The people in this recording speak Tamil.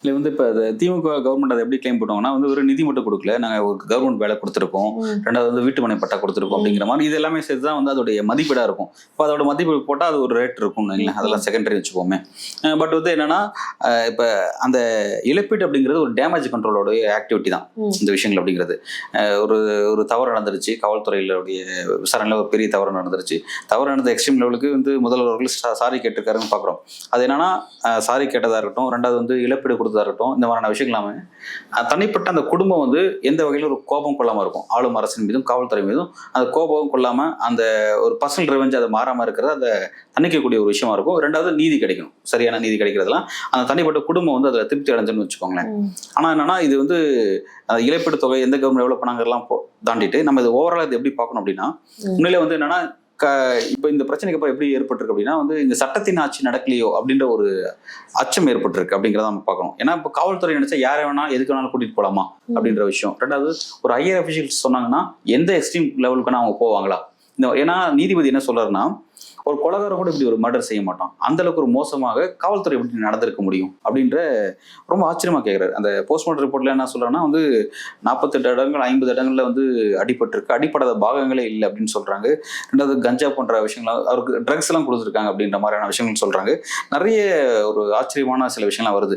இல்ல வந்து இப்ப திமுக கவர்மெண்ட் அதை எப்படி கிளைம் பண்ணுவாங்கன்னா வந்து ஒரு நிதி மட்டும் கொடுக்கல, நாங்க ஒரு கவர்மெண்ட் வேலை கொடுத்துருக்கோம், ம். ரெண்டாவது வந்து வீட்டு மனை பட்டா கொடுத்துருக்கோம் ம். அப்படிங்கிற மாதிரி இது எல்லாமே சேர்த்து தான் வந்து அதோடைய மதிப்பீடா இருக்கும். இப்போ அதோட மதிப்பீடு போட்டா அது ஒரு ரேட் இருக்கும்னு வைங்களேன், அதெல்லாம் செகண்டரி வச்சுப்போமே. பட் வந்து என்னன்னா இப்ப அந்த இழப்பீடு அப்படிங்கிறது ஒரு டேமேஜ் கண்ட்ரோலோடைய ஆக்டிவிட்டி தான். ம். இந்த விஷயங்கள் அப்படிங்கிறது ஒரு ஒரு தவறு நடந்துருச்சு, காவல்துறையிலுடைய விசாரணையில் ஒரு பெரிய தவறு நடந்துருச்சு. தவறு நடந்த எக்ஸ்ட்ரீம் லெவலுக்கு வந்து முதல்வர் அவர்கள் சாரி கேட்டிருக்காருன்னு பார்க்குறோம். அது என்னன்னா சாரி கேட்டதா இருக்கட்டும், ரெண்டாவது வந்து இழப்பீடு கொடுத்ததா இருக்கட்டும், இந்த மாதிரியான விஷயங்கள் எல்லாமே தனிப்பட்ட அந்த குடும்பம் வந்து எந்த வகையிலும் ஒரு கோபம் கொள்ளாம இருக்கும். ஆளும் அரசின் மீதும் காவல்துறை மீதும் அந்த கோபம் கொள்ளாம அந்த ஒரு பர்சனல் ரிவெஞ்ச் அதை மாறாம இருக்கிறது அதை தணிக்கக்கூடிய ஒரு விஷயமா இருக்கும். ரெண்டாவது நீதி கிடைக்கும், சரியான நீதி கிடைக்கிறதுலாம் அந்த தனிப்பட்ட குடும்பம் வந்து அதில் திருப்தி அடைஞ்சுன்னு வச்சுக்கோங்களேன். ஆனா என்னன்னா இது வந்து இழப்பீடு தொகை எந்த கவர்மெண்ட் எவ்வளவு பண்ணாங்கலாம் தாண்டிட்டு நம்ம இது ஓவரால் இது எப்படி பார்க்கணும் அப்படின்னா, உண்மையிலே வந்து என்னன்னா இப்ப இந்த பிரச்சனைக்கு அப்புறம் எப்படி ஏற்பட்டிருக்கு அப்படின்னா வந்து இந்த சட்டத்தின் ஆட்சி நடக்கலையோ அப்படின்ற ஒரு அச்சம் ஏற்பட்டிருக்கு அப்படிங்கிறத நம்ம பார்க்கணும். ஏன்னா இப்போ காவல்துறை நினைச்சா யாரை வேணா எதுக்கு வேணாலும் கூட்டிட்டு போலாமா அப்படின்ற விஷயம். ரெண்டாவது ஒரு ஹையர் அபிஷியல்ஸ் சொன்னாங்கன்னா எந்த எக்ஸ்ட்ரீம் லெவலுக்கு அவங்க போவாங்களா? ஏன்னா நீதிபதி என்ன சொல்றாருன்னா ஒரு கொலைகாரம் கூட இப்படி ஒரு மர்டர் செய்ய மாட்டான், அந்த அளவுக்கு ஒரு மோசமாக காவல்துறை எப்படி நடந்திருக்க முடியும் அப்படின்ற ரொம்ப ஆச்சரியமா கேட்கிறாரு. அந்த போஸ்ட்மார்ட்டம் ரிப்போர்ட்ல என்ன சொல்றாங்கன்னா வந்து 48 இடங்கள் 50 இடங்கள்ல வந்து அடிபட்டிருக்கு, அடிப்படாத பாகங்களே இல்லை அப்படின்னு சொல்றாங்க. ரெண்டாவது கஞ்சா போன்ற விஷயங்கள், அவருக்கு ட்ரக்ஸ் எல்லாம் கொடுத்துருக்காங்க அப்படின்ற மாதிரியான விஷயங்கள் சொல்றாங்க. நிறைய ஒரு ஆச்சரியமான சில விஷயம்லாம் வருது.